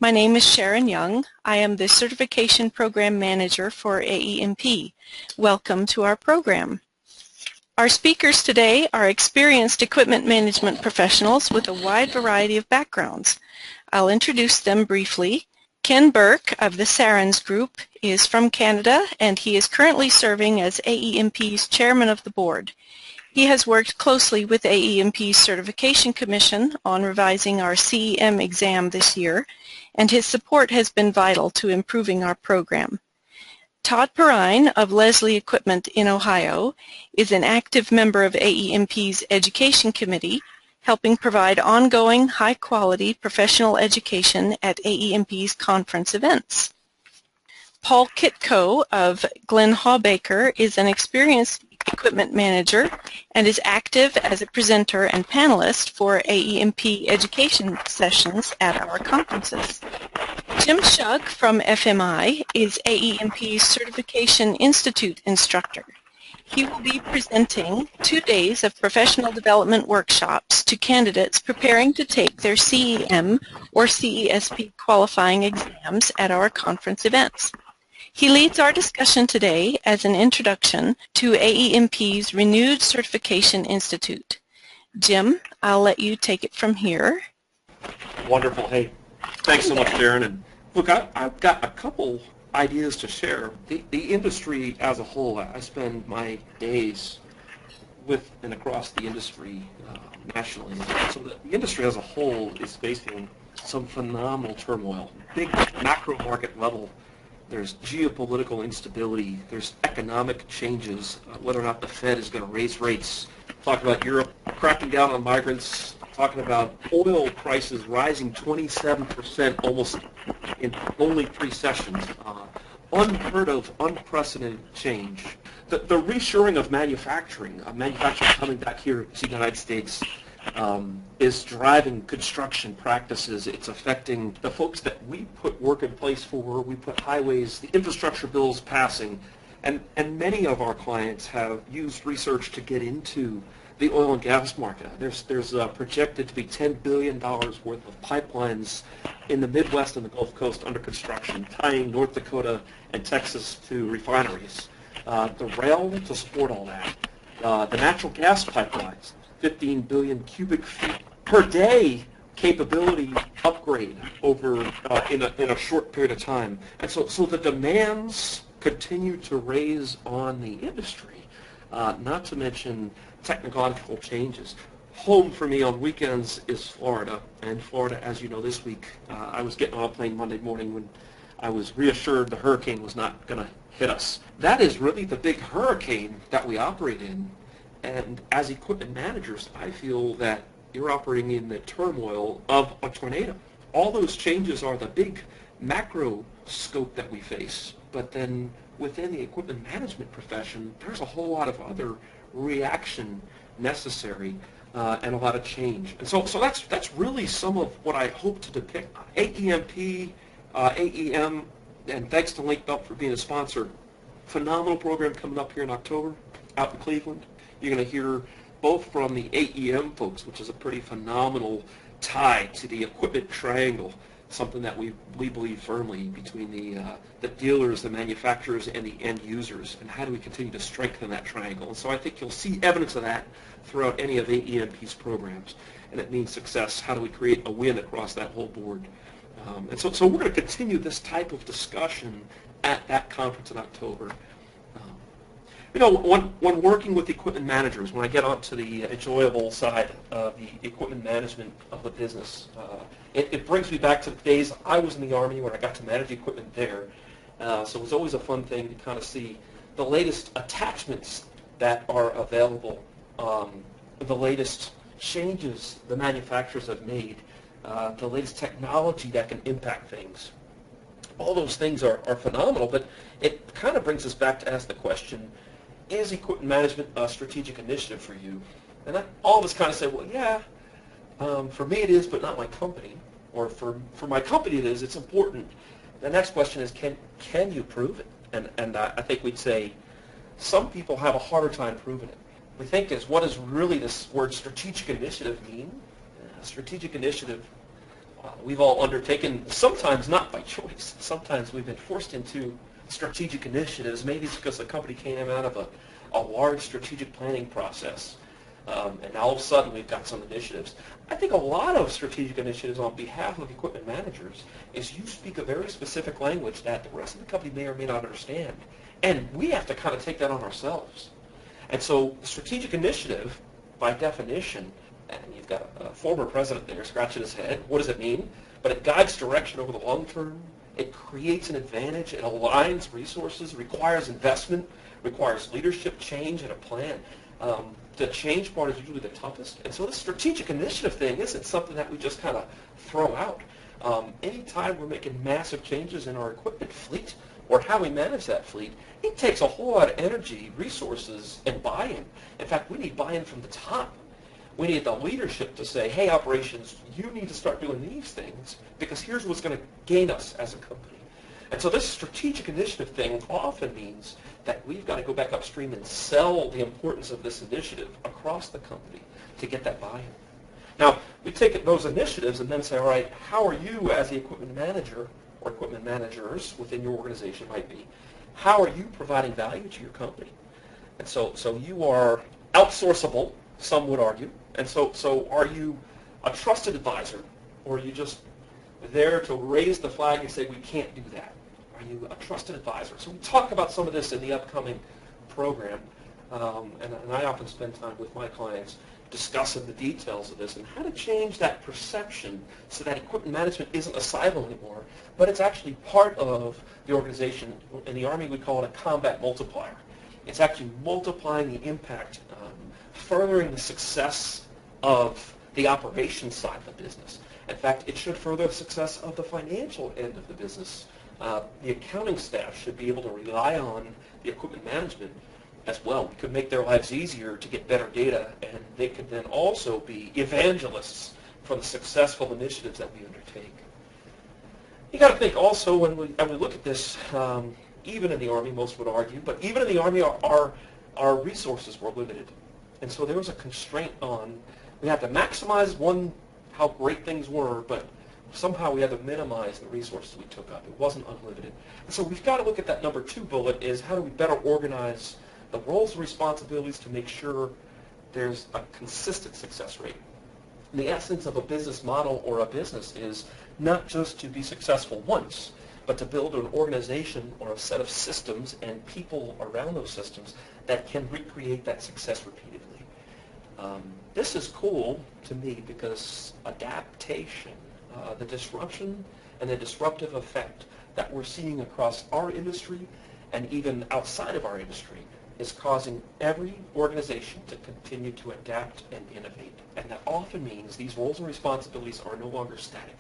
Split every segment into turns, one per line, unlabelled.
My name is Sharon Young. I am the Certification Program Manager for AEMP. Welcome to our program. Our speakers today are experienced equipment management professionals with a wide variety of backgrounds. I'll introduce them briefly. Ken Burke of the Sarens Group is from Canada, and he is currently serving as AEMP's Chairman of the Board. He has worked closely with AEMP's Certification Commission on revising our CEM exam this year, and his support has been vital to improving our program. Todd Perrine of Leslie Equipment in Ohio is an active member of AEMP's Education Committee, helping provide ongoing, high-quality professional education at AEMP's conference events. Paul Kitko of Glen Hawbaker is an experienced equipment manager and is active as a presenter and panelist for AEMP education sessions at our conferences. Jim Schug from FMI is AEMP's Certification Institute instructor. He will be presenting 2 days of professional development workshops to candidates preparing to take their CEM or CESP qualifying exams at our conference events. He leads our discussion today as an introduction to AEMP's renewed Certification Institute. Jim, I'll let you take it from here.
Wonderful. Hey, thanks so much, Sharon. And look, I've got a couple ideas to share. The industry as a whole, I spend my days with and across the industry nationally. So the industry as a whole is facing some phenomenal turmoil. Big macro market level. There's geopolitical instability. There's economic changes, whether or not the Fed is going to raise rates. Talking about Europe cracking down on migrants. Talking about oil prices rising 27% almost in only 3 sessions. Unheard of, unprecedented change. The reshoring of manufacturing coming back here to the United States, is driving construction practices. It's affecting the folks that we put work in place for. We put highways, the infrastructure bills passing, and many of our clients have used research to get into the oil and gas market. There's projected to be $10 billion worth of pipelines in the Midwest and the Gulf Coast under construction, tying North Dakota and Texas to refineries. The rail to support all that. The natural gas pipelines, 15 billion cubic feet per day capability upgrade over in a short period of time. And so the demands continue to raise on the industry, not to mention technological changes. Home for me on weekends is Florida, and Florida, as you know, this week, I was getting on a plane Monday morning when I was reassured the hurricane was not going to hit us. That is really the big hurricane that we operate in. And as equipment managers, I feel that you're operating in the turmoil of a tornado. All those changes are the big macro scope that we face. But then within the equipment management profession, there's a whole lot of other reaction necessary and a lot of change. And so that's really some of what I hope to depict. AEMP, AEM, and thanks to Link Belt for being a sponsor. Phenomenal program coming up here in October out in Cleveland. You're going to hear both from the AEM folks, which is a pretty phenomenal tie to the equipment triangle, something that we believe firmly between the dealers, the manufacturers, and the end users, and how do we continue to strengthen that triangle. And so I think you'll see evidence of that throughout any of AEMP's programs, and it means success. How do we create a win across that whole board? And so we're going to continue this type of discussion at that conference in October. You know, when working with equipment managers, when I get onto the enjoyable side of the equipment management of the business, it brings me back to the days I was in the Army when I got to manage equipment there. So it was always a fun thing to kind of see the latest attachments that are available, the latest changes the manufacturers have made, the latest technology that can impact things. All those things are phenomenal, but it kind of brings us back to ask the question, is equipment management a strategic initiative for you? And all of us kind of say, well, yeah, for me it is, but not my company. Or for my company it is, it's important. The next question is, can you prove it? And I think we'd say some people have a harder time proving it. We think what does really this word strategic initiative mean? Strategic initiative, we've all undertaken, sometimes not by choice, sometimes we've been forced into strategic initiatives. Maybe it's because the company came out of a large strategic planning process, and now all of a sudden we've got some initiatives. I think a lot of strategic initiatives on behalf of equipment managers is you speak a very specific language that the rest of the company may or may not understand, and we have to kind of take that on ourselves. And so the strategic initiative, by definition, and you've got a former president there scratching his head, what does it mean? But it guides direction over the long term. It creates an advantage. It aligns resources, requires investment, requires leadership change and a plan. The change part is usually the toughest. And so the strategic initiative thing isn't something that we just kind of throw out. Anytime we're making massive changes in our equipment fleet or how we manage that fleet, it takes a whole lot of energy, resources, and buy-in. In fact, we need buy-in from the top. We need the leadership to say, hey, operations, you need to start doing these things because here's what's going to gain us as a company. And so this strategic initiative thing often means that we've got to go back upstream and sell the importance of this initiative across the company to get that buy-in. Now, we take those initiatives and then say, all right, how are you as the equipment manager or equipment managers within your organization might be, how are you providing value to your company? And so you are outsourceable, some would argue. And so are you a trusted advisor, or are you just there to raise the flag and say we can't do that? Are you a trusted advisor? So we talk about some of this in the upcoming program, and I often spend time with my clients discussing the details of this and how to change that perception so that equipment management isn't a silo anymore, but it's actually part of the organization. In the Army, we call it a combat multiplier. It's actually multiplying the impact, furthering the success of the operations side of the business. In fact, it should further the success of the financial end of the business. The accounting staff should be able to rely on the equipment management as well. We could make their lives easier to get better data, and they could then also be evangelists for the successful initiatives that we undertake. You got to think also when we look at this, even in the Army, most would argue, but even in the Army, our resources were limited. And so there was a constraint on, we had to maximize how great things were, but somehow we had to minimize the resources we took up. It wasn't unlimited. And so we've got to look at that number 2 bullet is how do we better organize the roles and responsibilities to make sure there's a consistent success rate. And the essence of a business model or a business is not just to be successful once, but to build an organization or a set of systems and people around those systems that can recreate that success repeatedly. This is cool to me because adaptation, the disruption and the disruptive effect that we're seeing across our industry and even outside of our industry is causing every organization to continue to adapt and innovate. And that often means these roles and responsibilities are no longer static.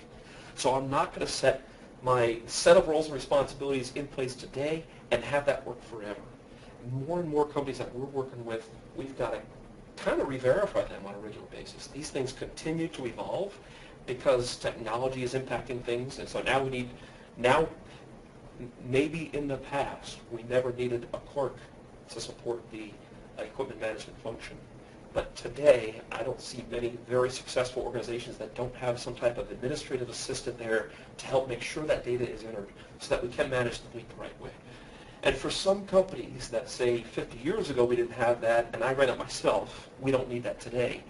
So I'm not going to set my set of roles and responsibilities in place today and have that work forever. More and more companies that we're working with, we've got to kind of re-verify them on a regular basis. These things continue to evolve because technology is impacting things, and so now maybe in the past we never needed a clerk to support the equipment management function. But today, I don't see many very successful organizations that don't have some type of administrative assistant there to help make sure that data is entered so that we can manage the fleet the right way. And for some companies that say 50 years ago we didn't have that, and I ran it myself, we don't need that today.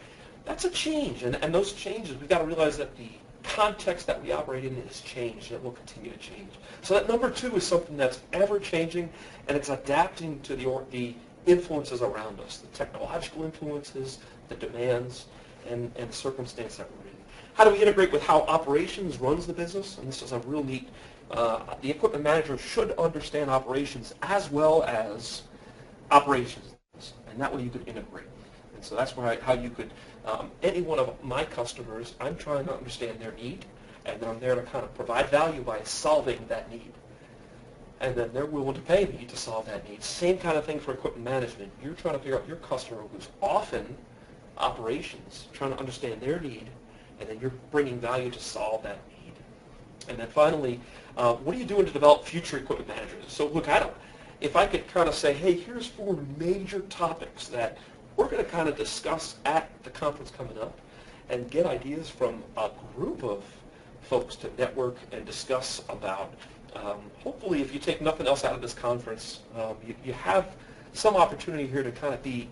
That's a change, and those changes, we've got to realize that the context that we operate in has changed, and it will continue to change. So that number 2 is something that's ever changing, and it's adapting to the influences around us, the technological influences, the demands, and the circumstance that we're in. How do we integrate with how operations runs the business? And this is a real neat, the equipment manager should understand operations as well as operations, and that way you could integrate. And so that's how you could, any one of my customers, I'm trying to understand their need, and then I'm there to kind of provide value by solving that need. And then they're willing to pay me to solve that need. Same kind of thing for equipment management. You're trying to figure out your customer, who's often operations, trying to understand their need, and then you're bringing value to solve that need. And then finally, what are you doing to develop future equipment managers? So look, if I could kind of say, hey, here's 4 major topics that we're going to kind of discuss at the conference coming up and get ideas from a group of folks to network and discuss about. Hopefully, if you take nothing else out of this conference, you have some opportunity here to kind of be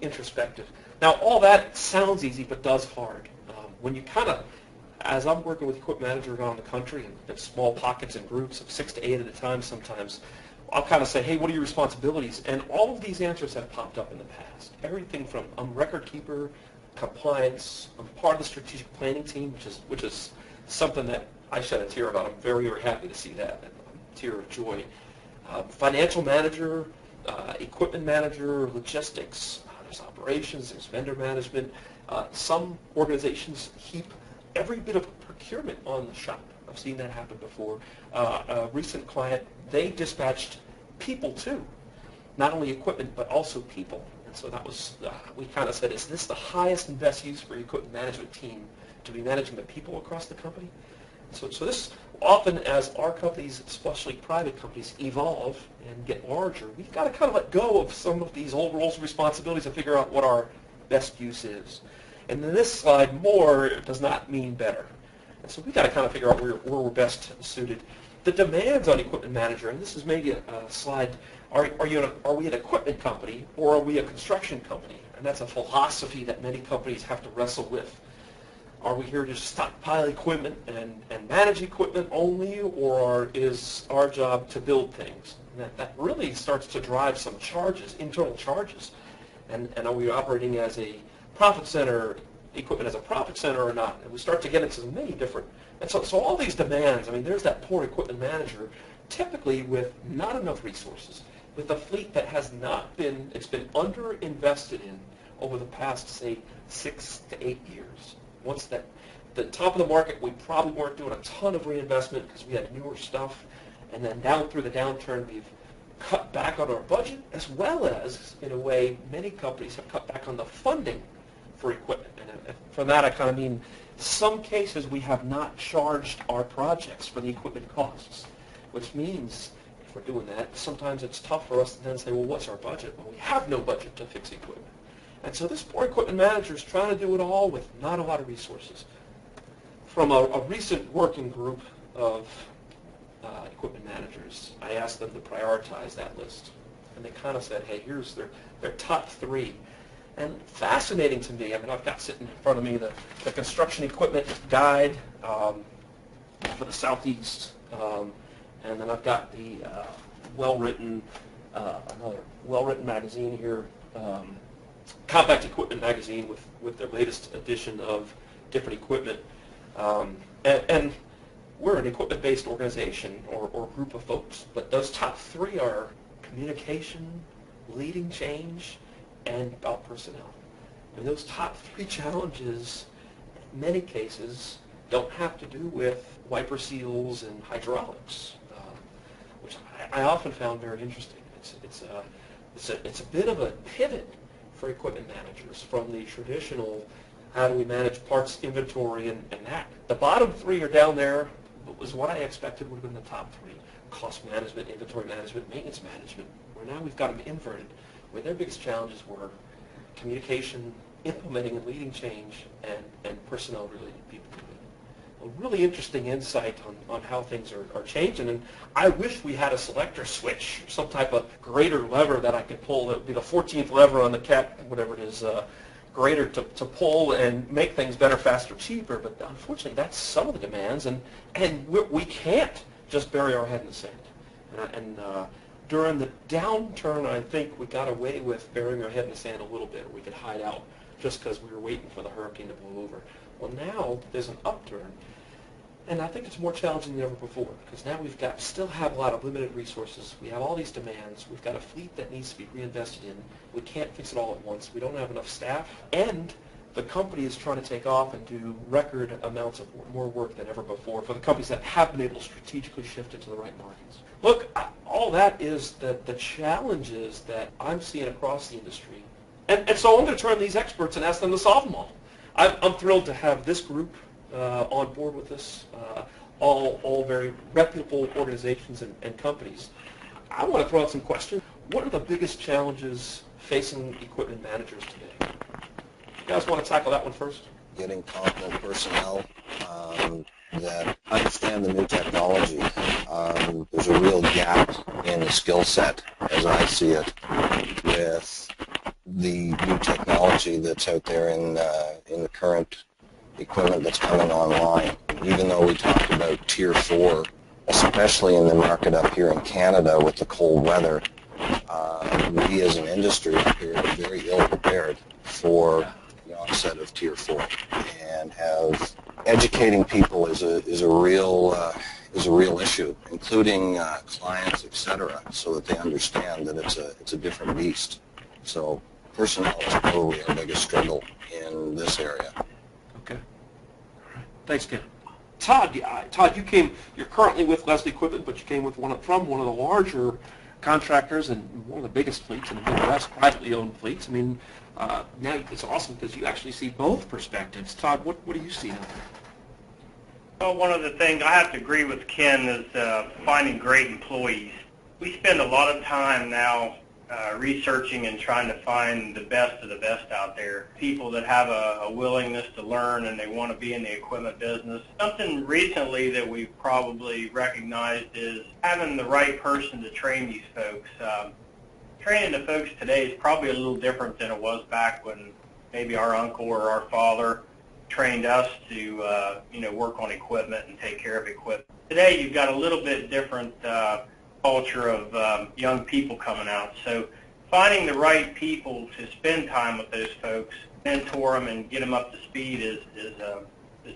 introspective. Now, all that sounds easy, but does hard. When you kind of, as I'm working with equipment managers around the country in small pockets and groups of 6 to 8 at a time sometimes, I'll kind of say, hey, what are your responsibilities? And all of these answers have popped up in the past. Everything from I'm record keeper, compliance, I'm part of the strategic planning team, which is something that I shed a tear about. I'm very, very happy to see that, a tear of joy. Financial manager, equipment manager, logistics, there's operations, there's vendor management. Some organizations heap every bit of procurement on the shop. I've seen that happen before. A recent client, they dispatched people too, not only equipment but also people. And so that was, we kind of said, is this the highest and best use for your equipment management team to be managing the people across the company? So this often, as our companies, especially private companies, evolve and get larger, we've got to kind of let go of some of these old roles and responsibilities and figure out what our best use is. And in this slide, more does not mean better. And so we've got to kind of figure out where we're best suited. The demands on equipment manager, and this is maybe a slide, are we an equipment company or are we a construction company? And that's a philosophy that many companies have to wrestle with. Are we here to stockpile equipment and manage equipment only, or is our job to build things? And that really starts to drive some charges, internal charges. And are we operating as a profit center, equipment as a profit center or not? And we start to get into many different, and so all these demands, I mean, there's that poor equipment manager, typically with not enough resources, with a fleet that has not been, it's been underinvested in over the past, say, 6 to 8 years. Once that, the top of the market, we probably weren't doing a ton of reinvestment because we had newer stuff, and then down through the downturn, we've cut back on our budget, as well as, in a way, many companies have cut back on the funding for equipment. And from that, I kind of mean some cases we have not charged our projects for the equipment costs, which means if we're doing that, sometimes it's tough for us to then say, well, what's our budget? Well, we have no budget to fix equipment. And so this poor equipment manager is trying to do it all with not a lot of resources. From a recent working group of equipment managers, I asked them to prioritize that list. And they kind of said, hey, here's their top 3. And fascinating to me, I mean, I've got sitting in front of me the construction equipment guide for the Southeast. And then I've got the well-written, another well-written magazine here, Compact Equipment magazine with their latest edition of different equipment. And we're an equipment-based organization or group of folks, but those top 3 are communication, leading change, and about personnel. And those top 3 challenges, in many cases, don't have to do with wiper seals and hydraulics, which I often found very interesting. It's a bit of a pivot for equipment managers from the traditional how do we manage parts inventory and that. The bottom 3 are down there, was what I expected would have been the top 3. Cost management, inventory management, maintenance management, where now we've got them inverted, where their biggest challenges were communication, implementing and leading change, and personnel-related people. A really interesting insight on how things are changing, and I wish we had a selector switch, some type of grader lever that I could pull. That would be the 14th lever on the cat, whatever it is, grader to pull and make things better, faster, cheaper. But unfortunately, that's some of the demands, and we can't just bury our head in the sand. And during the downturn, I think we got away with burying our head in the sand a little bit, or we could hide out just because we were waiting for the hurricane to blow over. Well, now there's an upturn, and I think it's more challenging than ever before, because now we've got still have a lot of limited resources. We have all these demands. We've got a fleet that needs to be reinvested in. We can't fix it all at once. We don't have enough staff, and the company is trying to take off and do record amounts of more work than ever before for the companies that have been able to strategically shift into the right markets. Look, all that is the challenges that I'm seeing across the industry. And so I'm going to turn to these experts and ask them to solve them all. I'm thrilled to have this group on board with this, all very reputable organizations and companies. I want to throw out some questions. What are the biggest challenges facing equipment managers today? You guys want to tackle that one first?
Getting competent personnel, that understand the new technology. There's a real gap in the skill set, as I see it, with the new technology that's out there in the current equipment that's coming online. Even though we talked about Tier 4, especially in the market up here in Canada with the cold weather, we as an industry up here are very ill prepared for the onset of Tier 4, and have educating people is a real issue, including clients, etc., so that they understand that it's a different beast. So personnel is probably our biggest struggle in this area.
Okay. All right. Thanks, Ken. Todd, you're currently with Leslie Equipment, but you came from one of the larger contractors and one of the biggest fleets in the Midwest, privately owned fleets. I mean, now it's awesome because you actually see both perspectives. Todd, what do you see out there?
Well, one of the things I have to agree with Ken is finding great employees. We spend a lot of time now researching and trying to find the best of the best out there. People that have a willingness to learn and they want to be in the equipment business. Something recently that we've probably recognized is having the right person to train these folks. Training the folks today is probably a little different than it was back when maybe our uncle or our father trained us to work on equipment and take care of equipment. Today you've got a little bit different culture of young people coming out. So finding the right people to spend time with those folks, mentor them and get them up to speed is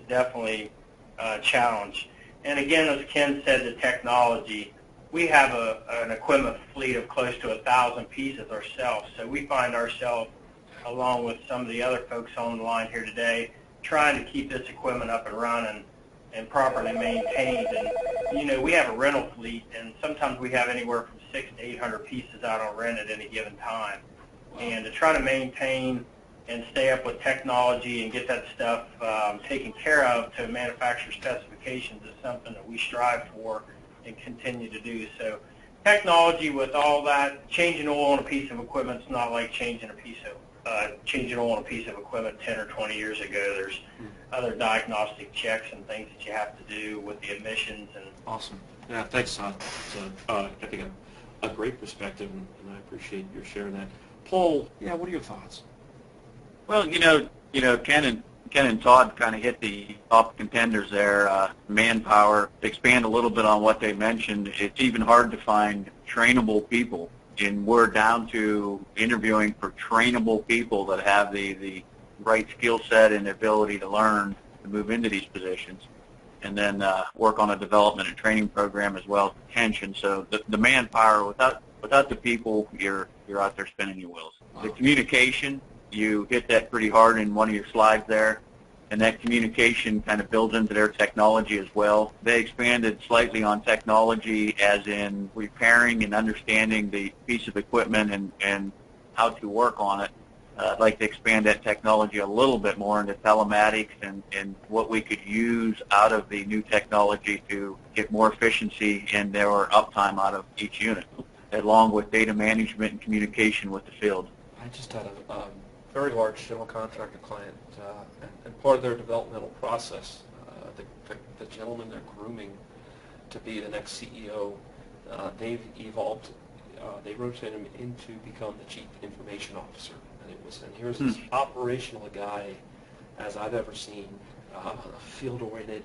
definitely a challenge. And again, as Ken said, the technology, we have an equipment fleet of close to 1,000 pieces ourselves. So we find ourselves, along with some of the other folks on the line here today, trying to keep this equipment up and running and properly maintained. And we have a rental fleet, and sometimes we have anywhere from 600 to 800 pieces out on rent at any given time. And to try to maintain and stay up with technology and get that stuff taken care of to manufacturer specifications is something that we strive for and continue to do. So technology, with all that, changing oil on a piece of equipment is not like changing oil on a piece of equipment 10 or 20 years ago. There's other diagnostic checks and things that you have to do with the emissions. And
awesome. Yeah, thanks, Todd. It's I think a great perspective, and I appreciate your sharing that. Paul, what are your thoughts?
Well, Ken and Todd kind of hit the top contenders there. Manpower, to expand a little bit on what they mentioned, it's even hard to find trainable people. And we're down to interviewing for trainable people that have the right skill set and ability to learn to move into these positions, and then work on a development and training program as well as retention. So the manpower, without the people, you're out there spinning your wheels. Wow. The communication, you hit that pretty hard in one of your slides there, and that communication kind of builds into their technology as well. They expanded slightly on technology as in repairing and understanding the piece of equipment and how to work on it. I'd like to expand that technology a little bit more into telematics and what we could use out of the new technology to get more efficiency in their uptime out of each unit, along with data management and communication with the field.
I just had a very large general contractor client, and part of their developmental process, the gentleman they're grooming to be the next CEO, they've evolved, they rotated him in to become the chief information officer. And here's as operational a guy as I've ever seen, field-oriented,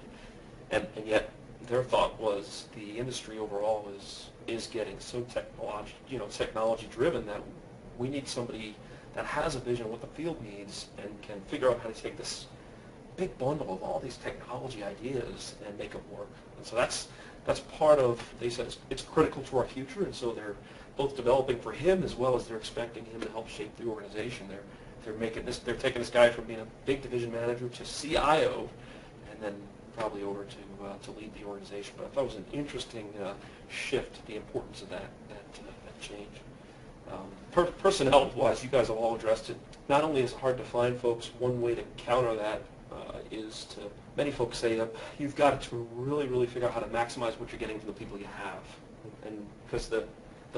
and yet their thought was the industry overall is getting so technology-driven that we need somebody that has a vision of what the field needs and can figure out how to take this big bundle of all these technology ideas and make it work. And so that's part of, they said it's critical to our future, and so they're both developing for him as well as they're expecting him to help shape the organization. They're taking this guy from being a big division manager to CIO, and then probably over to lead the organization. But I thought it was an interesting shift, the importance of that change. Personnel-wise, you guys have all addressed it. Not only is it hard to find folks, one way to counter that is to, many folks say, you've got to really, really figure out how to maximize what you're getting from the people you have. And because the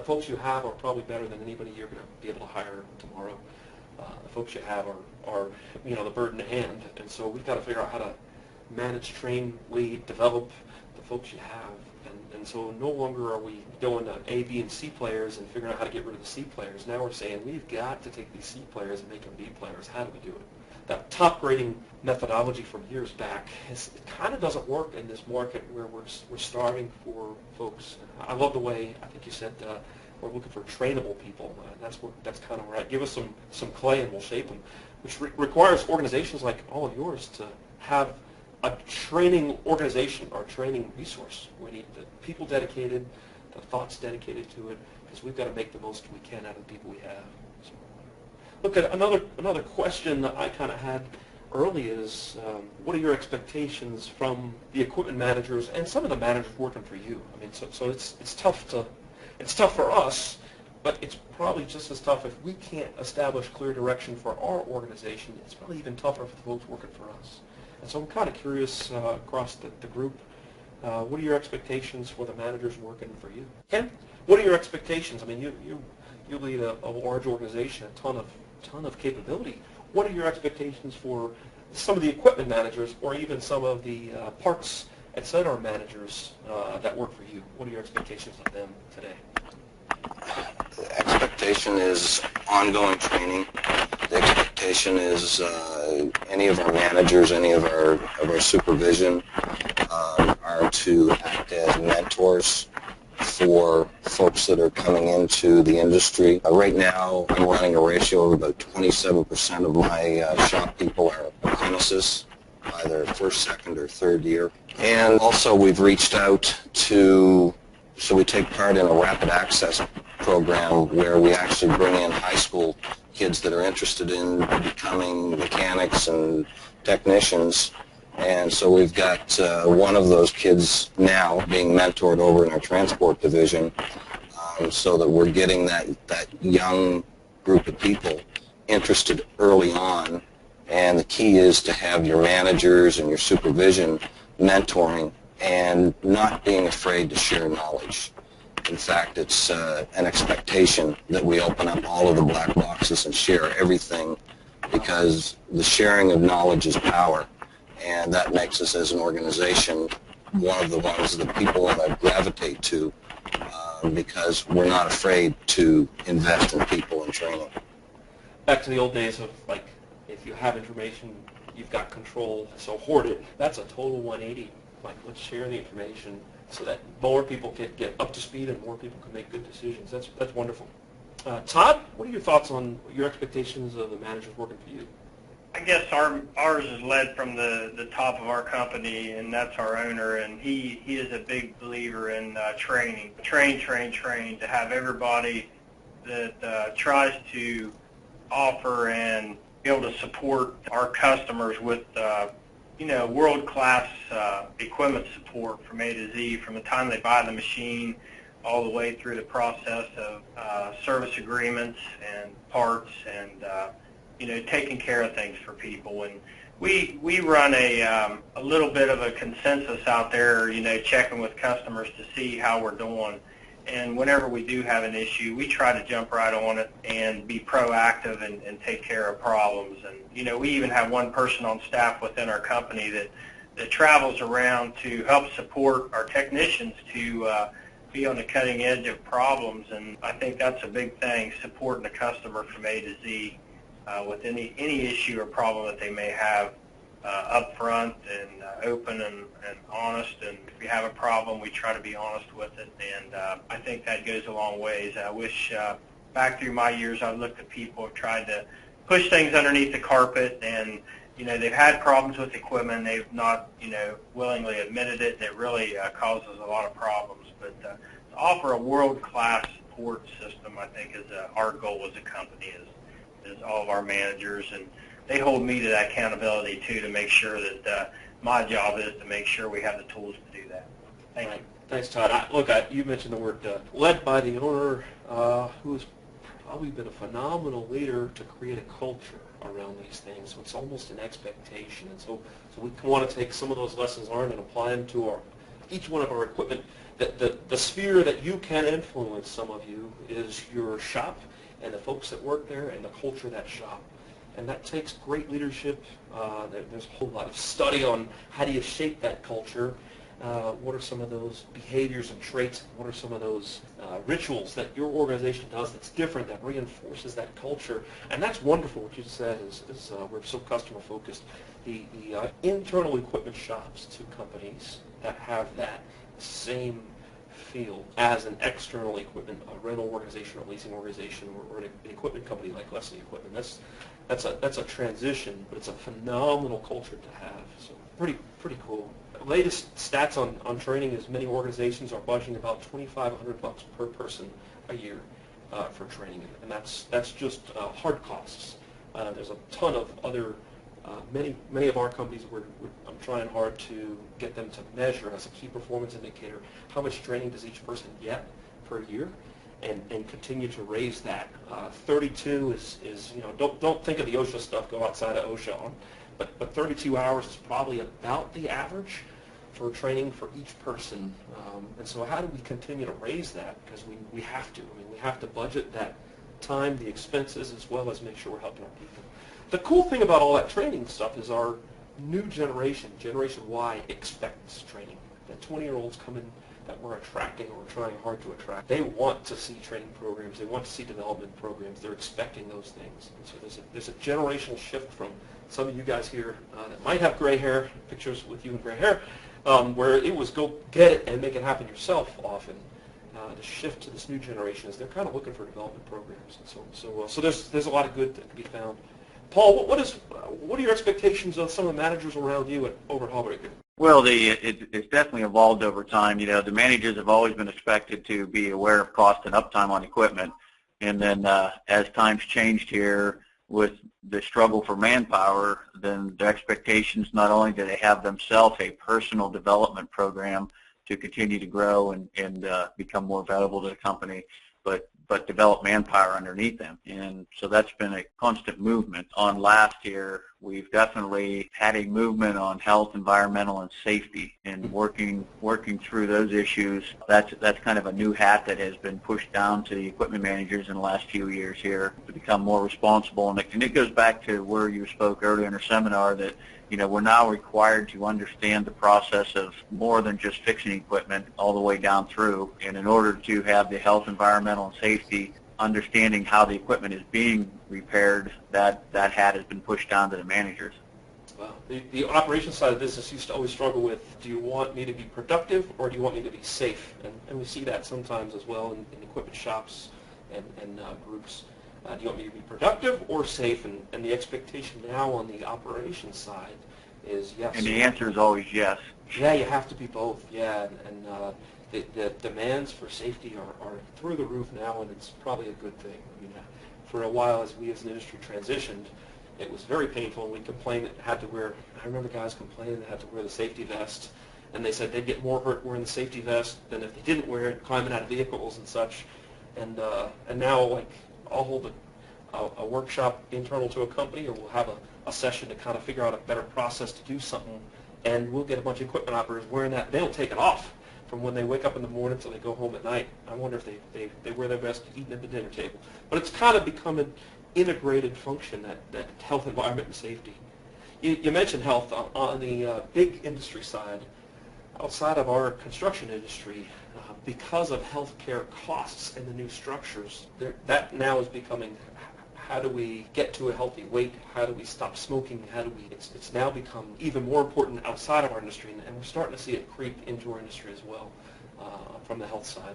folks you have are probably better than anybody you're going to be able to hire tomorrow. The folks you have are the bird in the hand, and so we've got to figure out how to manage, train, lead, develop the folks you have. And so no longer are we going to A, B, and C players and figuring out how to get rid of the C players. Now we're saying we've got to take these C players and make them B players. How do we do it? That top grading methodology from years back, it kind of doesn't work in this market where we're starving for folks. I love the way, I think you said, we're looking for trainable people. That's kind of where I give us some clay and we'll shape them, which requires organizations like all of yours to have a training organization or training resource. We need the people dedicated, the thoughts dedicated to it, because we've got to make the most we can out of the people we have. So, look, at another question that I kind of had early is, what are your expectations from the equipment managers and some of the managers working for you? I mean, so it's tough for us, but it's probably just as tough if we can't establish clear direction for our organization. It's probably even tougher for the folks working for us. And so I'm kind of curious across the group, what are your expectations for the managers working for you? Ken, what are your expectations? I mean, you lead a large organization, a ton of capability. What are your expectations for some of the equipment managers or even some of the parts, et cetera, managers that work for you? What are your expectations of them today?
The expectation is ongoing training. The expectation is any of our managers, any of our supervision are to act as mentors for folks that are coming into the industry. Right now, I'm running a ratio of about 27% of my shop people are apprentices, either first, second, or third year. And also, we've reached out to, so we take part in a rapid access program where we actually bring in high school kids that are interested in becoming mechanics and technicians. And so we've got one of those kids now being mentored over in our transport division, so that we're getting that young group of people interested early on. And the key is to have your managers and your supervision mentoring and not being afraid to share knowledge. In fact, it's an expectation that we open up all of the black boxes and share everything, because the sharing of knowledge is power, and that makes us as an organization one of the ones that people want to gravitate to, because we're not afraid to invest in people and training.
Back to the old days of, like, if you have information, you've got control, so hoard it. That's a total 180. Like, let's share the information so that more people can get up to speed and more people can make good decisions. That's wonderful. Todd, what are your thoughts on your expectations of the managers working for you?
I guess ours is led from the top of our company, and that's our owner, and he is a big believer in training. Train, to have everybody that tries to offer and be able to support our customers with world-class equipment support from A to Z, from the time they buy the machine all the way through the process of service agreements and parts and taking care of things for people. And we run a little bit of a consensus out there, checking with customers to see how we're doing. And whenever we do have an issue, we try to jump right on it and be proactive and take care of problems. And, we even have one person on staff within our company that travels around to help support our technicians to be on the cutting edge of problems. And I think that's a big thing, supporting the customer from A to Z with any issue or problem that they may have, up front and open and honest. And if we have a problem, we try to be honest with it. And I think that goes a long ways. I wish back through my years I've looked at people who have tried to push things underneath the carpet, and they've had problems with equipment. They've not willingly admitted it, and it really causes a lot of problems. But to offer a world-class support system, I think, is our goal as a company, is all of our managers. And they hold me to that accountability, too, to make sure that my job is to make sure we have the tools to do that. Thank you.
Thanks, Todd. You mentioned the word led by the owner, who's probably been a phenomenal leader to create a culture around these things. So it's almost an expectation. And so we want to take some of those lessons learned and apply them to each one of our equipment. The sphere that you can influence, some of you, is your shop and the folks that work there and the culture of that shop. And that takes great leadership. There's a whole lot of study on how do you shape that culture. What are some of those behaviors and traits? What are some of those rituals that your organization does that's different, that reinforces that culture? And that's wonderful what you said is we're so customer focused. The internal equipment shops to companies that have that same feel as an external equipment, a rental organization or leasing organization or an equipment company like Leslie Equipment. That's a transition, but it's a phenomenal culture to have. So pretty cool. Latest stats on training is many organizations are budgeting about $2,500 per person a year for training, and that's just hard costs. There's a ton of other many of our companies I'm trying hard to get them to measure as a key performance indicator how much training does each person get per year, and continue to raise that. 32 is don't think of the OSHA stuff. Go outside of OSHA on. But 32 hours is probably about the average for training for each person. And so how do we continue to raise that? Because we have to. I mean, we have to budget that time, the expenses, as well as make sure we're helping our people. The cool thing about all that training stuff is our new generation, Generation Y, expects training. The 20-year-olds come in that we're attracting or we're trying hard to attract. They want to see training programs. They want to see development programs. They're expecting those things. And so there's a generational shift from some of you guys here that might have gray hair, pictures with you in gray hair, where it was go get it and make it happen yourself often. The shift to this new generation is they're kind of looking for development programs. And so there's a lot of good that can be found. Paul, what are your expectations of some of the managers around you over at Hallbreaker?
Well, it's definitely evolved over time. The managers have always been expected to be aware of cost and uptime on equipment. And then as times changed here with the struggle for manpower, then the expectations, not only do they have themselves a personal development program to continue to grow and become more valuable to the company, but develop manpower underneath them. And so that's been a constant movement. On last year, we've definitely had a movement on health, environmental, and safety, and working through those issues. That's kind of a new hat that has been pushed down to the equipment managers in the last few years here to become more responsible. And it goes back to where you spoke earlier in our seminar that we're now required to understand the process of more than just fixing equipment all the way down through. And in order to have the health, environmental, and safety, understanding how the equipment is being repaired, that hat has been pushed down to the managers.
Well, the operations side of the business used to always struggle with, do you want me to be productive or do you want me to be safe? And we see that sometimes as well in equipment shops and groups. Do you want me to be productive or safe? And the expectation now on the operations side is yes.
And the answer is always yes.
Yeah, you have to be both. Yeah, and the demands for safety are through the roof now, and it's probably a good thing. I mean, for a while, as we as an industry transitioned, it was very painful, and we complained that had to wear. I remember guys complaining they had to wear the safety vest, and they said they'd get more hurt wearing the safety vest than if they didn't wear it, climbing out of vehicles and such. And now, like, I'll hold a workshop internal to a company, or we'll have a session to kind of figure out a better process to do something, and we'll get a bunch of equipment operators wearing that. They don't take it off from when they wake up in the morning till they go home at night. I wonder if they wear their vest eating at the dinner table. But it's kind of become an integrated function, that health, environment, and safety. You mentioned health on the big industry side. Outside of our construction industry, because of healthcare costs and the new structures, that now is becoming, how do we get to a healthy weight? How do we stop smoking? It's now become even more important outside of our industry, and we're starting to see it creep into our industry as well from the health side.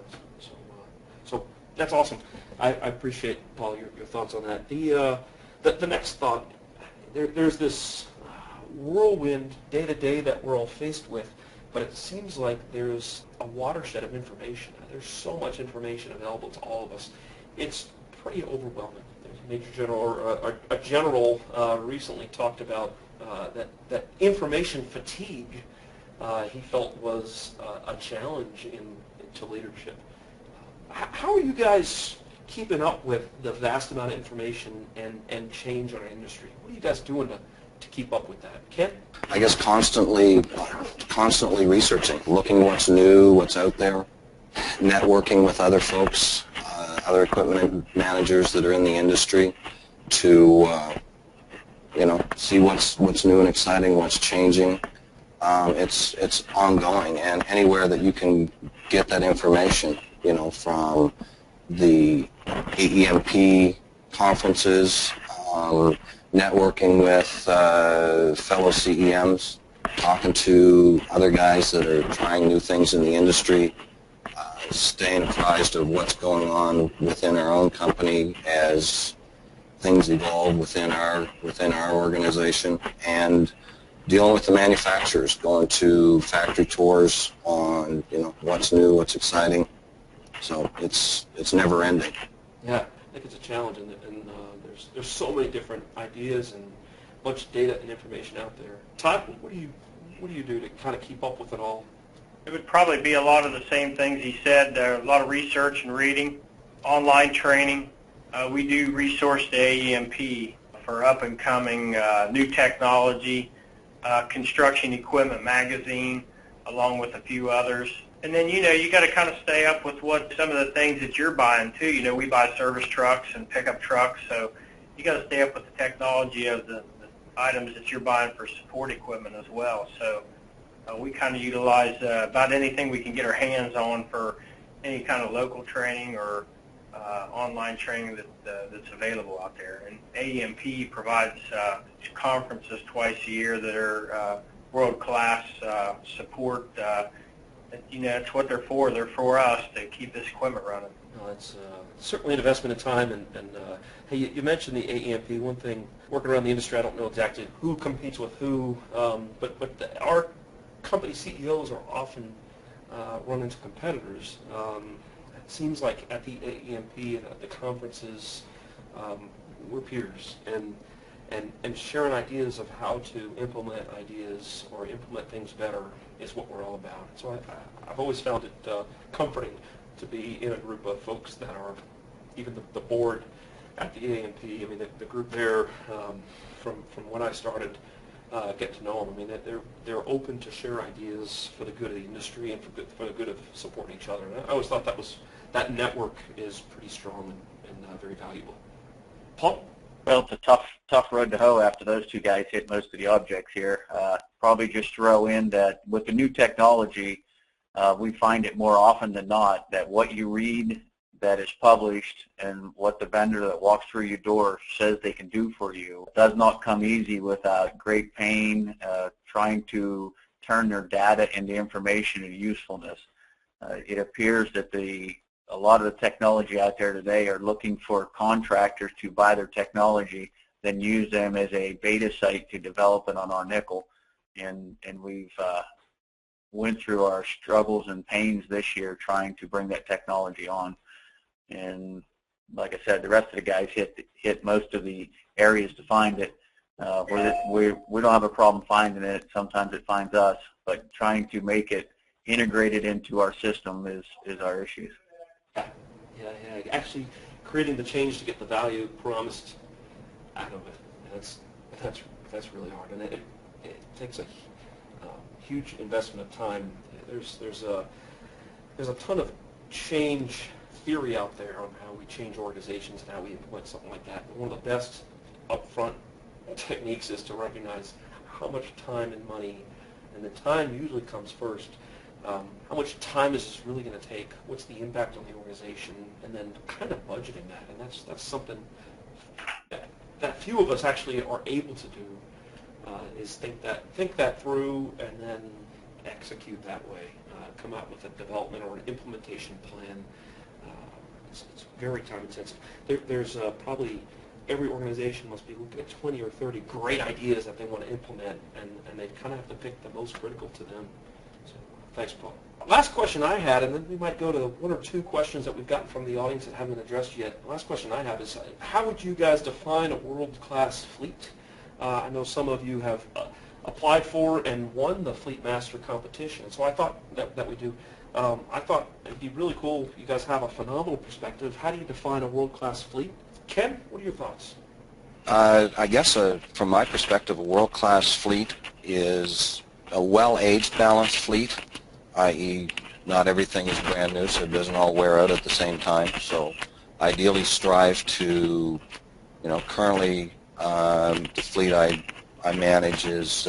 So that's awesome. I appreciate, Paul, your thoughts on that. The next thought, there's this whirlwind day-to-day that we're all faced with, but it seems like there's a watershed of information. There's so much information available to all of us. It's pretty overwhelming. There's a major general, or a general recently talked about that information fatigue he felt was a challenge to leadership. How are you guys keeping up with the vast amount of information and change in our industry? What are you guys doing to keep up with that? Ken?
I guess constantly researching, looking what's new, what's out there, networking with other folks, other equipment managers that are in the industry to see what's new and exciting, what's changing. It's ongoing, and anywhere that you can get that information, from the AEMP conferences, networking with fellow CEMs, talking to other guys that are trying new things in the industry, staying apprised of what's going on within our own company as things evolve within our organization, and dealing with the manufacturers, going to factory tours on what's new, what's exciting. So it's never ending.
Yeah, I think it's a challenge, and there's so many different ideas and a bunch of data and information out there. Todd, what do you do to kind of keep up with it all?
It would probably be a lot of the same things he said. A lot of research and reading, online training. We do resource the AEMP for up-and-coming new technology, construction equipment magazine, along with a few others. And then, you got to kind of stay up with what some of the things that you're buying, too. We buy service trucks and pickup trucks, so you got to stay up with the technology of the items that you're buying for support equipment as well. So we kind of utilize about anything we can get our hands on for any kind of local training or online training that's available out there. And AEMP provides conferences twice a year that are WorldClass support. That's what they're for. They're for us to keep this equipment running.
Well, it's certainly an investment in time. And hey, you mentioned the AEMP. One thing, working around the industry, I don't know exactly who competes with who, but our company CEOs are often run into competitors. It seems like at the AEMP and at the conferences, we're peers, and sharing ideas of how to implement ideas or implement things better is what we're all about. So I've always found it comforting to be in a group of folks that are, even the board at the AEMP, I mean, the group there, from when I started, get to know them. I mean, they're open to share ideas for the good of the industry and for the good of supporting each other. And I always thought that network is pretty strong and very valuable. Paul?
Well, it's a tough road to hoe after those two guys hit most of the objects here. Probably just throw in that with the new technology, we find it more often than not that what you read that is published and what the vendor that walks through your door says they can do for you does not come easy without great pain, trying to turn their data into information and usefulness. It appears that a lot of the technology out there today are looking for contractors to buy their technology, then use them as a beta site to develop it on our nickel. And we've went through our struggles and pains this year trying to bring that technology on. And like I said, the rest of the guys hit most of the areas to find it. We don't have a problem finding it. Sometimes it finds us, but trying to make it integrated into our system is our issues.
Yeah. Actually, creating the change to get the value promised out of it, that's really hard, and it takes a huge investment of time. There's a ton of change theory out there on how we change organizations and how we implement something like that. But one of the best upfront techniques is to recognize how much time and money, and the time usually comes first. How much time is this really going to take? What's the impact on the organization? And then kind of budgeting that, and that's something that few of us actually are able to do. Is think that through and then execute that way. Come out with a development or an implementation plan. It's very time intensive. There's probably every organization must be looking at 20 or 30 great ideas that they want to implement, and they kind of have to pick the most critical to them. So, thanks, Paul. Last question I had, and then we might go to one or two questions that we've gotten from the audience that haven't been addressed yet. The last question I have is, how would you guys define a world-class fleet? I know some of you have applied for and won the Fleet Master competition, so I thought that we do. I thought it'd be really cool. You guys have a phenomenal perspective. How do you define a world-class fleet? Ken, what are your thoughts?
I guess from my perspective, a world-class fleet is a well-aged, balanced fleet, i.e. not everything is brand new, so it doesn't all wear out at the same time. So ideally strive to, currently The fleet I manage is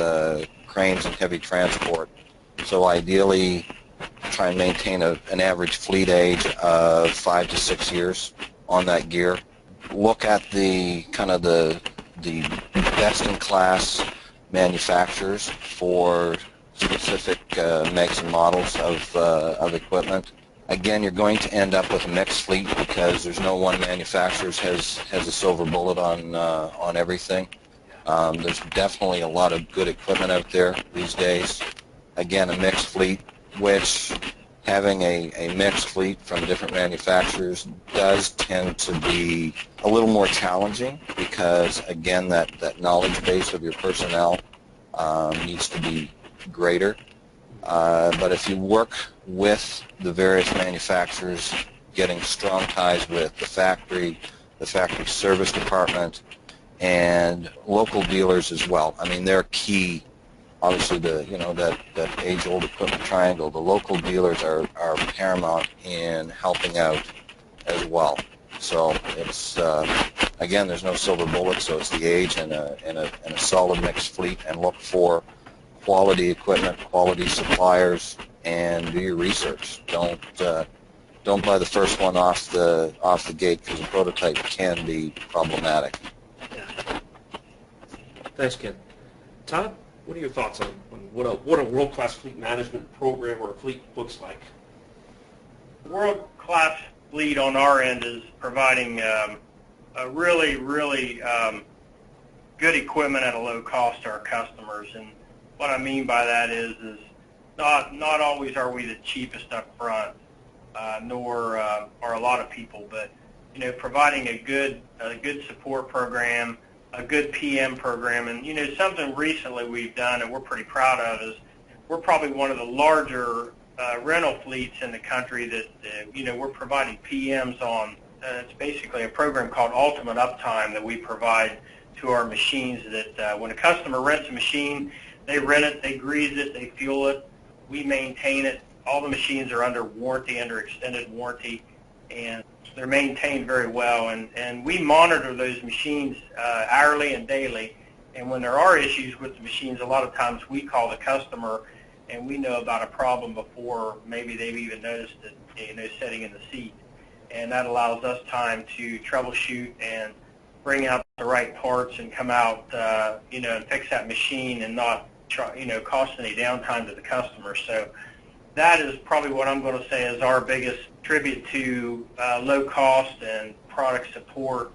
cranes and heavy transport. So ideally, try and maintain an average fleet age of 5 to 6 years on that gear. Look at the kind of the best-in-class manufacturers for specific makes and models of equipment. Again, you're going to end up with a mixed fleet because there's no one manufacturer has a silver bullet on everything. There's definitely a lot of good equipment out there these days. Again, a mixed fleet, which having a mixed fleet from different manufacturers does tend to be a little more challenging because, again, that knowledge base of your personnel needs to be greater. But if you work with the various manufacturers, getting strong ties with the factory service department, and local dealers as well. I mean, they're key. Obviously, that age-old equipment triangle. The local dealers are paramount in helping out as well. So it's again, there's no silver bullet. So it's the age and a solid mixed fleet, and look for quality equipment, quality suppliers, and do your research. Don't buy the first one off the gate because a prototype can be problematic.
Yeah. Thanks, Ken. Todd, what are your thoughts on what a world-class fleet management program or a fleet looks like?
World-class fleet on our end is providing a really good equipment at a low cost to our customers. And what I mean by that is not always are we the cheapest up front, nor are a lot of people, but providing a good support program, a good PM program. And something recently we've done and we're pretty proud of is we're probably one of the larger rental fleets in the country that we're providing PMs on. It's basically a program called Ultimate Uptime that we provide to our machines, that when a customer rents a machine, they rent it, they grease it, they fuel it, we maintain it. All the machines are under warranty, under extended warranty, and they're maintained very well. And we monitor those machines hourly and daily. And when there are issues with the machines, a lot of times we call the customer and we know about a problem before maybe they've even noticed it, sitting in the seat. And that allows us time to troubleshoot and bring out the right parts and come out, and fix that machine and not cost any downtime to the customer. So that is probably what I'm going to say is our biggest tribute to low cost and product support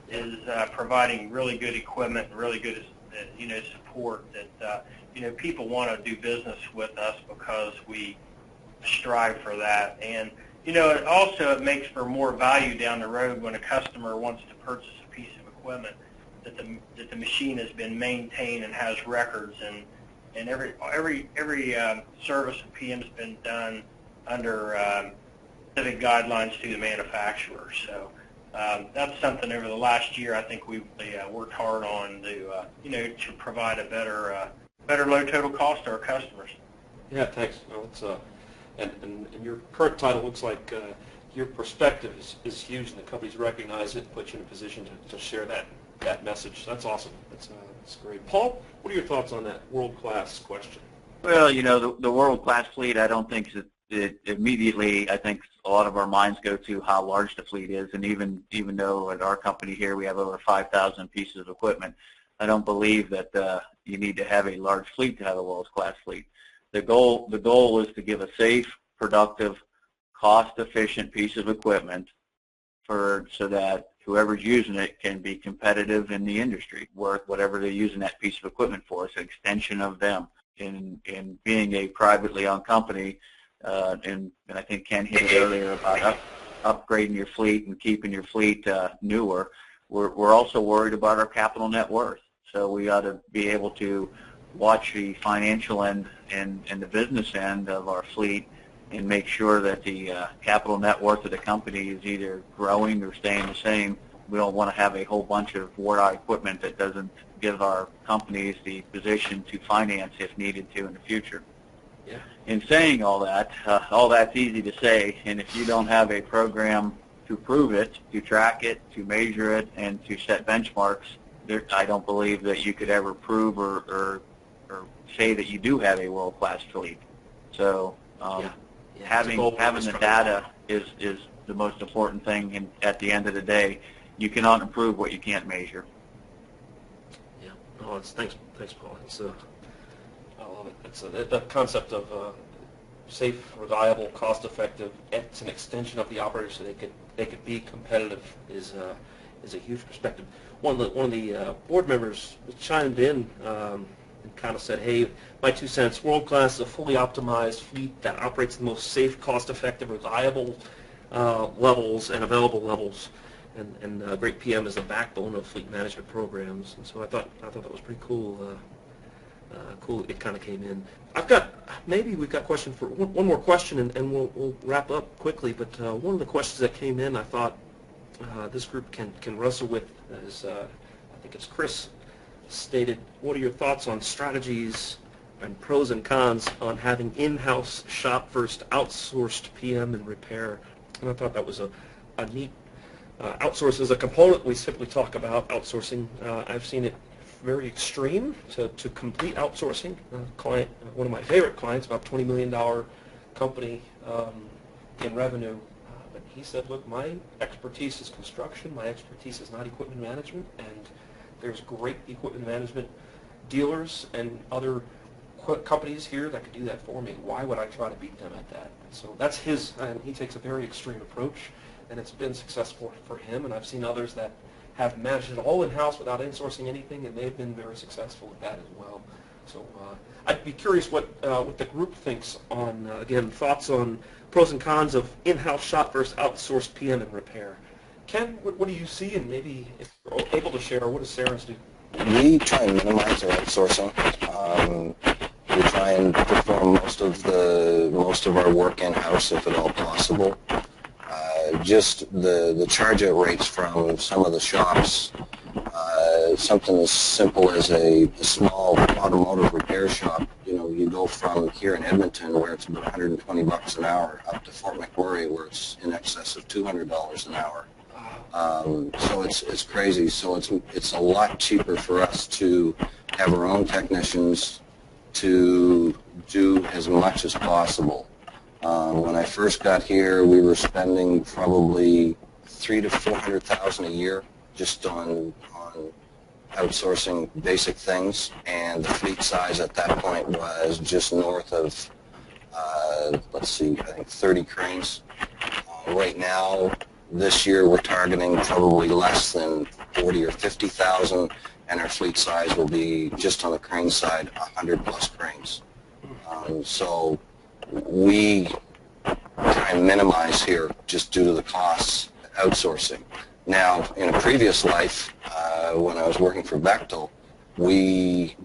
is providing really good equipment and really good support that people want to do business with us because we strive for that. And it makes for more value down the road when a customer wants to purchase a piece of equipment that the machine has been maintained and has records, and every service and PM has been done under specific guidelines to the manufacturer. So that's something over the last year I think we've worked hard on to provide a better low total cost to our customers.
Yeah, thanks. Well, it's and your current title looks like your perspective is huge, and the company's recognize it and put you in a position to share that message. That's awesome. That's great. Paul, what are your thoughts on that world-class question?
Well, the world-class fleet, I don't think it immediately, I think a lot of our minds go to how large the fleet is, and even though at our company here we have over 5,000 pieces of equipment, I don't believe that you need to have a large fleet to have a world-class fleet. The goal is to give a safe, productive, cost-efficient piece of equipment so that whoever's using it can be competitive in the industry, worth whatever they're using that piece of equipment for. It's an extension of them. In being a privately owned company, and I think Ken hit it earlier about upgrading your fleet and keeping your fleet newer, we're also worried about our capital net worth. So we ought to be able to watch the financial end and the business end of our fleet and make sure that the capital net worth of the company is either growing or staying the same. We don't want to have a whole bunch of wore-out equipment that doesn't give our companies the position to finance if needed to in the future.
Yeah.
In saying all that's easy to say, and if you don't have a program to prove it, to track it, to measure it, and to set benchmarks, I don't believe that you could ever prove or say that you do have a world-class fleet. So having the data is the most important thing, and at the end of the day, you cannot improve what you can't measure.
Yeah. Oh, thanks, Paul. I love it. It's the concept of safe, reliable, cost-effective. It's an extension of the operator, so they could be competitive. Is a huge perspective. One of the board members chimed in and kind of said, "Hey, my 2 cents. WorldClass is a fully optimized fleet that operates the most safe, cost-effective, reliable levels and available levels." And great PM is the backbone of fleet management programs. And so I thought that was pretty cool. Cool. It kind of came in. We've got question for one more question, and we'll wrap up quickly. But one of the questions that came in, I thought this group can wrestle with is, I think it's Chris stated, what are your thoughts on strategies and pros and cons on having in-house shop versus outsourced PM and repair? And I thought that was a neat. Outsource is a component. We simply talk about outsourcing. I've seen it very extreme to complete outsourcing. Client, one of my favorite clients, about $20 million company in revenue. But he said, look, my expertise is construction. My expertise is not equipment management. And there's great equipment management dealers and other companies here that could do that for me. Why would I try to beat them at that? And so that's his, and he takes a very extreme approach, and it's been successful for him. And I've seen others that have managed it all in-house without insourcing anything, and they've been very successful at that as well. So I'd be curious what the group thinks on, again, thoughts on pros and cons of in-house shop versus outsourced PM and repair. Ken, what do you see, and maybe if you're able to share, what does Sarens do?
We try and minimize our outsourcing. We try and perform most of our work in-house if at all possible. Just the charge-out rates from some of the shops, something as simple as a small automotive repair shop, you go from here in Edmonton where it's about $120 an hour up to Fort McMurray where it's in excess of $200 an hour. So it's crazy. So it's a lot cheaper for us to have our own technicians to do as much as possible. When I first got here, we were spending probably $300,000 to $400,000 a year just on outsourcing basic things, and the fleet size at that point was just north of, I think 30 cranes. Right now, this year, we're targeting probably less than 40 or 50,000, and our fleet size will be just on the crane side 100 plus cranes. So we try and minimize here just due to the costs outsourcing. Now, in a previous life, when I was working for Bechtel, we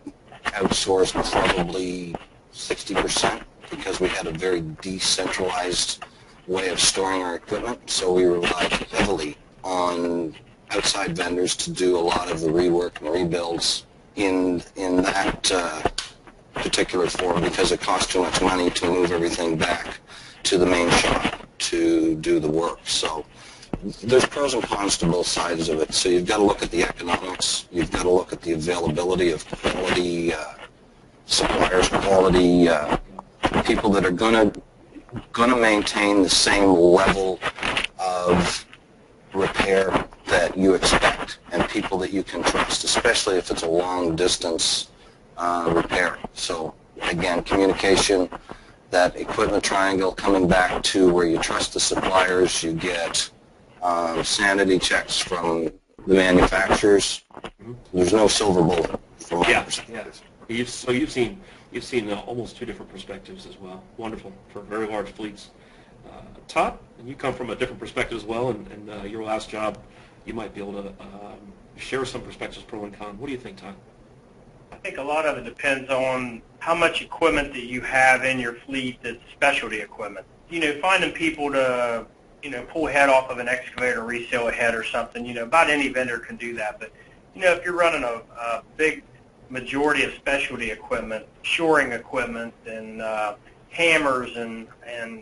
outsourced probably 60% because we had a very decentralized way of storing our equipment, so we relied heavily on outside vendors to do a lot of the rework and rebuilds in that particular form because it cost too much money to move everything back to the main shop to do the work. So there's pros and cons to both sides of it. So you've got to look at the economics, you've got to look at the availability of quality suppliers, quality people that are going to maintain the same level of repair that you expect, and people that you can trust, especially if it's a long distance repair. So again, communication, that equipment triangle, coming back to where you trust the suppliers, you get sanity checks from the manufacturers. There's no silver bullet from my perspective.
So you've seen almost two different perspectives as well. Wonderful for very large fleets. Todd, and you come from a different perspective as well, and your last job, you might be able to share some perspectives, pro and con. What do you think, Todd?
I think a lot of it depends on how much equipment that you have in your fleet that's specialty equipment. Finding people to, pull a head off of an excavator, resell a head or something, about any vendor can do that. But, if you're running a big majority of specialty equipment, shoring equipment, and hammers and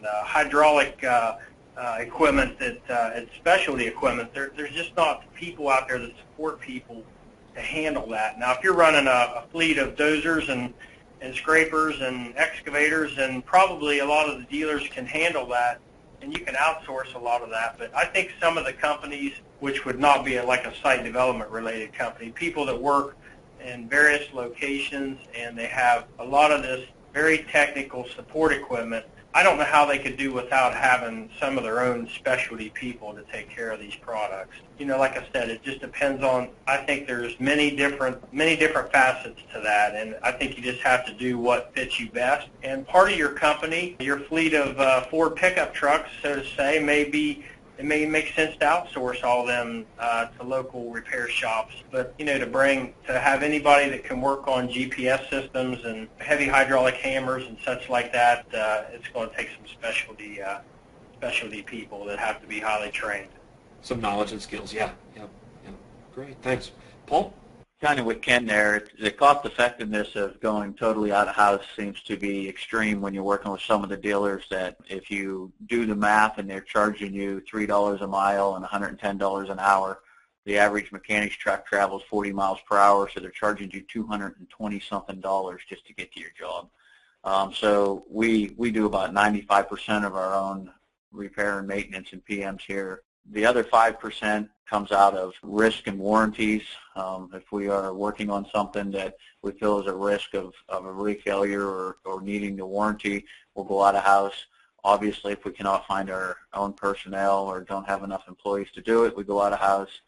hydraulic equipment that it's specialty equipment, there's just not people out there that support people to handle that. Now, if you're running a fleet of dozers and scrapers and excavators, then probably a lot of the dealers can handle that, and you can outsource a lot of that. But I think some of the companies, which would not be like a site development related company, people that work in various locations and they have a lot of this very technical support equipment, I don't know how they could do without having some of their own specialty people to take care of these products. You know, like I said, it just depends on, I think there's many different facets to that, and I think you just have to do what fits you best. And part of your company, your fleet of Ford pickup trucks, so to say, it may make sense to outsource all of them to local repair shops. But, you know, to have anybody that can work on GPS systems and heavy hydraulic hammers and such like that, it's going to take some specialty people that have to be highly trained.
Some knowledge and skills, yeah. Great, thanks. Paul?
Kind of with Ken there, the cost effectiveness of going totally out of house seems to be extreme when you're working with some of the dealers that if you do the math and they're charging you $3 a mile and $110 an hour, the average mechanic's truck travels 40 miles per hour, so they're charging you $220-something just to get to your job. So we do about 95% of our own repair and maintenance and PMs here. The other 5% comes out of risk and warranties. If we are working on something that we feel is a risk of a re-failure or needing the warranty, we'll go out of house. Obviously, if we cannot find our own personnel or don't have enough employees to do it, we go out of house.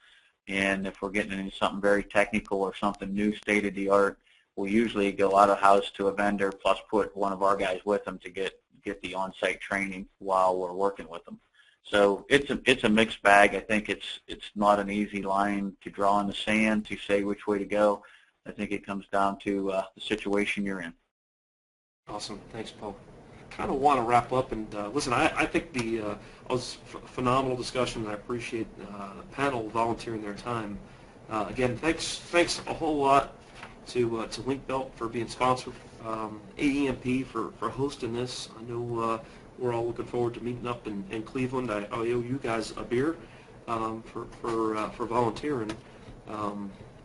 And if we're getting into something very technical or something new, state-of-the-art, we'll usually go out of house to a vendor plus put one of our guys with them to get the on-site training while we're working with them. So it's a mixed bag. I think it's not an easy line to draw in the sand to say which way to go. I think it comes down to the situation you're in.
Awesome. Thanks, Paul. I kind of want to wrap up and listen. I think the was a phenomenal discussion, and I appreciate the panel volunteering their time. Again, thanks a whole lot to Link Belt for being sponsored, AEMP for hosting this. I know we're all looking forward to meeting up in Cleveland. I owe you guys a beer for volunteering.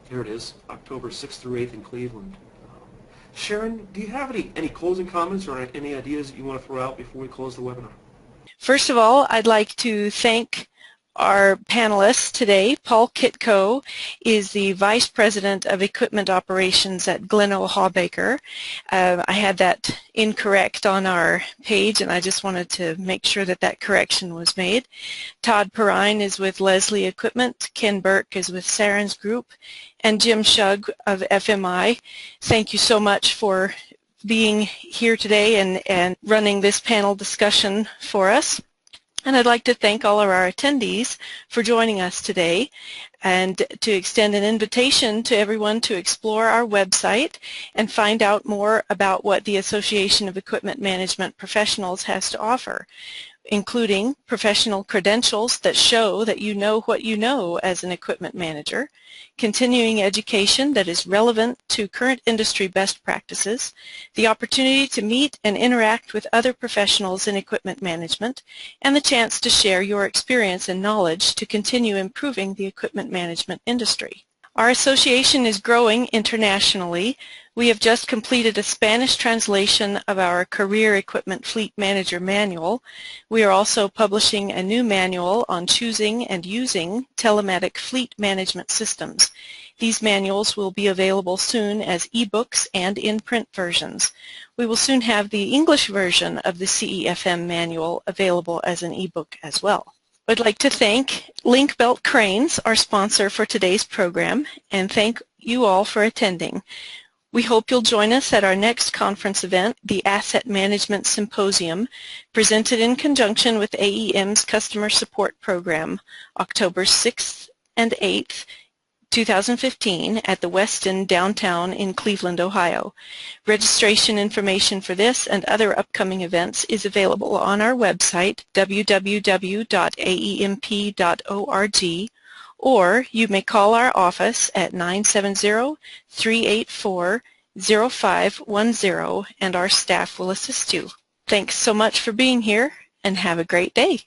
Here it is, October 6th through 8th in Cleveland. Sharon, do you have any closing comments or any ideas that you want to throw out before we close the webinar?
First of all, I'd like to thank our panelists today. Paul Kitko is the Vice President of Equipment Operations at Gleno Hawbaker. I had that incorrect on our page, and I just wanted to make sure that correction was made. Todd Perrine is with Leslie Equipment. Ken Burke is with Sarens Group. And Jim Schug of FMI. Thank you so much for being here today and running this panel discussion for us. And I'd like to thank all of our attendees for joining us today and to extend an invitation to everyone to explore our website and find out more about what the Association of Equipment Management Professionals has to offer, including professional credentials that show that you know what you know as an equipment manager, continuing education that is relevant to current industry best practices, the opportunity to meet and interact with other professionals in equipment management, and the chance to share your experience and knowledge to continue improving the equipment management industry. Our association is growing internationally. We have just completed a Spanish translation of our Career Equipment Fleet Manager Manual. We are also publishing a new manual on choosing and using telematic fleet management systems. These manuals will be available soon as e-books and in-print versions. We will soon have the English version of the CEFM manual available as an e-book as well. I'd like to thank Link Belt Cranes, our sponsor for today's program, and thank you all for attending. We hope you'll join us at our next conference event, the Asset Management Symposium, presented in conjunction with AEM's Customer Support Program, October 6th and 8th, 2015 at the Westin downtown in Cleveland, Ohio. Registration information for this and other upcoming events is available on our website, www.aemp.org, or you may call our office at 970-384-0510 and our staff will assist you. Thanks so much for being here and have a great day.